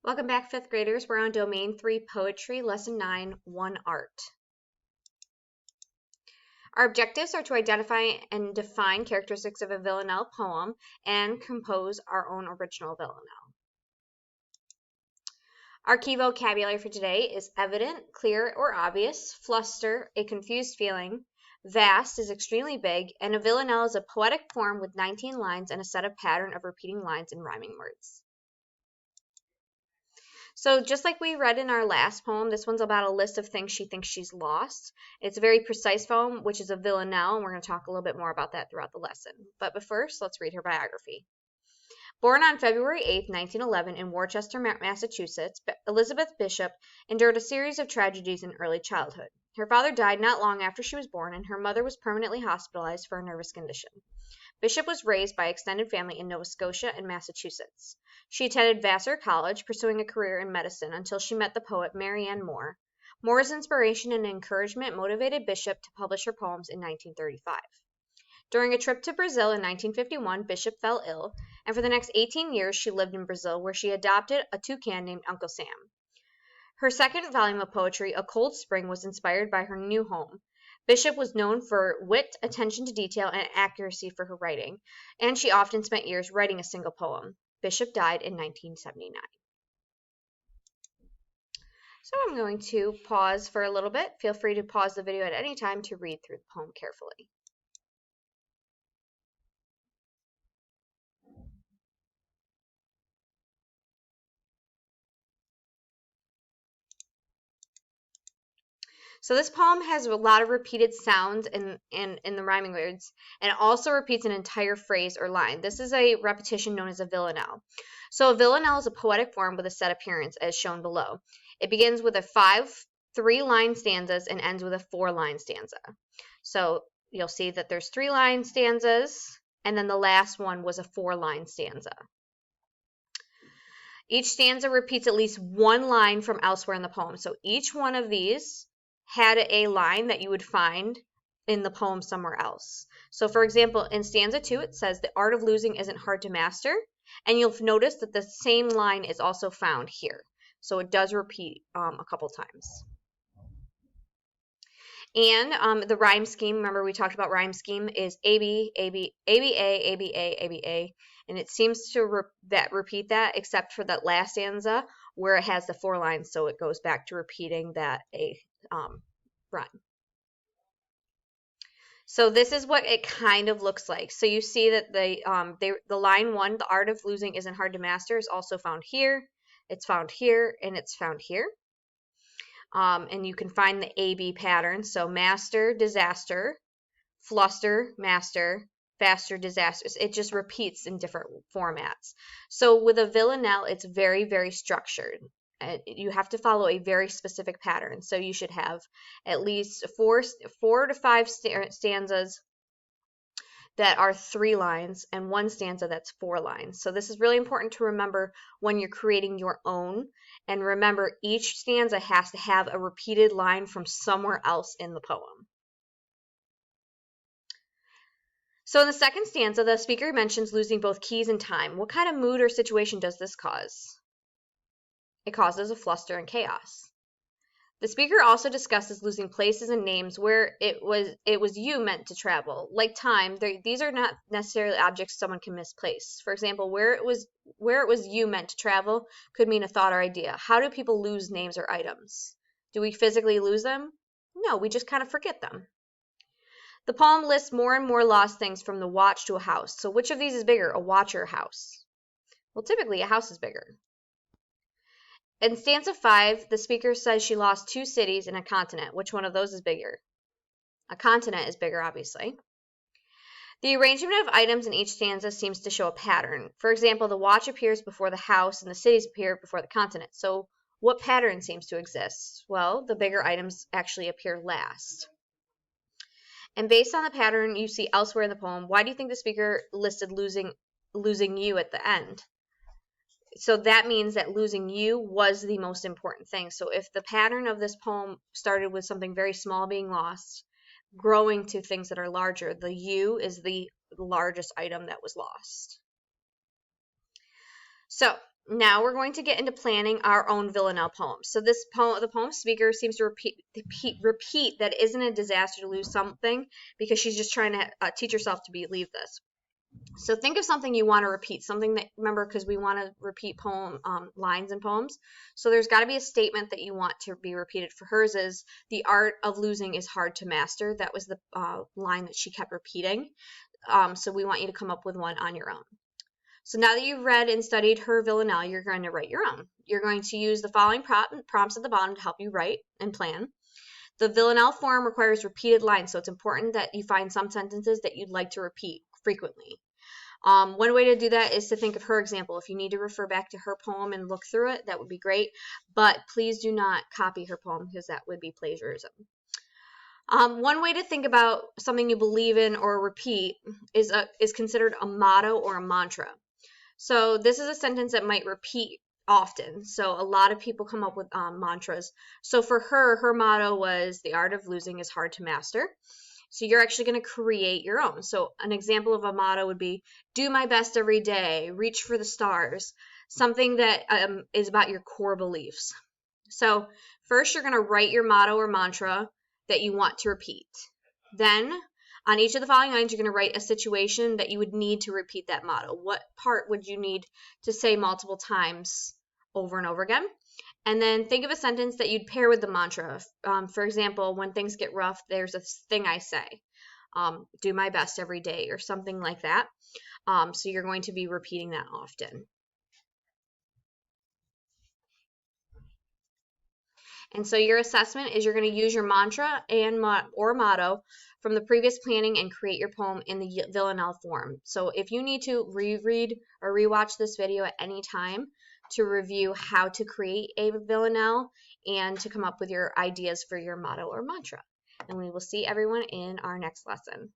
Welcome back, fifth graders. We're on Domain 3 Poetry, Lesson 9, 1 Art. Our objectives are to identify and define characteristics of a villanelle poem and compose our own original villanelle. Our key vocabulary for today is evident, clear, or obvious, fluster, a confused feeling, vast is extremely big, and a villanelle is a poetic poem with 19 lines and a set of pattern of repeating lines and rhyming words. So just like we read in our last poem, this one's about a list of things she thinks she's lost. It's a very precise poem, which is a villanelle, and we're going to talk a little bit more about that throughout the lesson. But first, let's read her biography. Born on February 8, 1911 in Worcester, Massachusetts, Elizabeth Bishop endured a series of tragedies in early childhood. Her father died not long after she was born, and her mother was permanently hospitalized for a nervous condition. Bishop was raised by extended family in Nova Scotia and Massachusetts. She attended Vassar College, pursuing a career in medicine until she met the poet Mary Ann Moore. Moore's inspiration and encouragement motivated Bishop to publish her poems in 1935. During a trip to Brazil in 1951, Bishop fell ill, and for the next 18 years she lived in Brazil, where she adopted a toucan named Uncle Sam. Her second volume of poetry, A Cold Spring, was inspired by her new home. Bishop was known for wit, attention to detail, and accuracy for her writing, and she often spent years writing a single poem. Bishop died in 1979. So I'm going to pause for a little bit. Feel free to pause the video at any time to read through the poem carefully. So this poem has a lot of repeated sounds in the rhyming words, and it also repeats an entire phrase or line. This is a repetition known as a villanelle. So a villanelle is a poetic form with a set appearance as shown below. It begins with a 3-line stanzas and ends with a 4-line stanza. So you'll see that there's 3-line stanzas, and then the last one was a 4-line stanza. Each stanza repeats at least one line from elsewhere in the poem. So each one of these had a line that you would find in the poem somewhere else. So for example, in stanza 2, it says, the art of losing isn't hard to master. And you'll notice that the same line is also found here. So it does repeat a couple times. And the rhyme scheme, remember we talked about rhyme scheme, is AB, AB, ABA, ABA, ABA. And it seems to repeat that, except for that last stanza where it has the 4 lines. So it goes back to repeating that rhyme. So this is what it kind of looks like. So you see that the line 1, the art of losing isn't hard to master, is also found here. It's found here, and it's found here. And you can find the AB pattern. So master, disaster, fluster, master, faster, disasters. It just repeats in different formats. So with a villanelle, it's very, very structured. You have to follow a very specific pattern. So you should have at least 4 to 5 stanzas that are 3 lines and 1 stanza that's 4 lines. So this is really important to remember when you're creating your own. And remember, each stanza has to have a repeated line from somewhere else in the poem. So in the second stanza, the speaker mentions losing both keys and time. What kind of mood or situation does this cause? It causes a fluster and chaos. The speaker also discusses losing places and names where it was you meant to travel. Like time, these are not necessarily objects someone can misplace. For example, where it was you meant to travel could mean a thought or idea. How do people lose names or items? Do we physically lose them? No, we just kind of forget them. The poem lists more and more lost things, from the watch to a house. So which of these is bigger, a watch or a house? Well, typically a house is bigger. In stanza 5, the speaker says she lost 2 cities and a continent. Which one of those is bigger? A continent is bigger, obviously. The arrangement of items in each stanza seems to show a pattern. For example, the watch appears before the house and the cities appear before the continent. So what pattern seems to exist? Well, the bigger items actually appear last. And based on the pattern you see elsewhere in the poem, why do you think the speaker listed losing you at the end? So that means that losing you was the most important thing. So if the pattern of this poem started with something very small being lost, growing to things that are larger, the you is the largest item that was lost. So Now we're going to get into planning our own villanelle poem. So this poem, the poem speaker seems to repeat that it isn't a disaster to lose something because she's just trying to teach herself to believe this. So think of something you want to repeat, something that, remember, because we want to repeat poem lines in poems. So there's got to be a statement that you want to be repeated. For hers is, the art of losing is hard to master. That was the line that she kept repeating. So we want you to come up with one on your own. So now that you've read and studied her villanelle, you're going to write your own. You're going to use the following prompts at the bottom to help you write and plan. The villanelle form requires repeated lines, so it's important that you find some sentences that you'd like to repeat frequently. One way to do that is to think of her example. If you need to refer back to her poem and look through it, that would be great. But please do not copy her poem because that would be plagiarism. One way to think about something you believe in or repeat is considered a motto or a mantra. So this is a sentence that might repeat often. So a lot of people come up with mantras. So for her, her motto was, the art of losing is hard to master. So you're actually going to create your own. So an example of a motto would be, do my best every day, reach for the stars, something that is about your core beliefs. So first you're going to write your motto or mantra that you want to repeat. Then on each of the following lines, you're going to write a situation that you would need to repeat that motto. What part would you need to say multiple times over and over again? And then think of a sentence that you'd pair with the mantra. For example, when things get rough, there's a thing I say. Do my best every day, or something like that. So you're going to be repeating that often. And so your assessment is you're going to use your mantra and or motto from the previous planning and create your poem in the villanelle form. So if you need to reread or rewatch this video at any time to review how to create a villanelle and to come up with your ideas for your motto or mantra. And we will see everyone in our next lesson.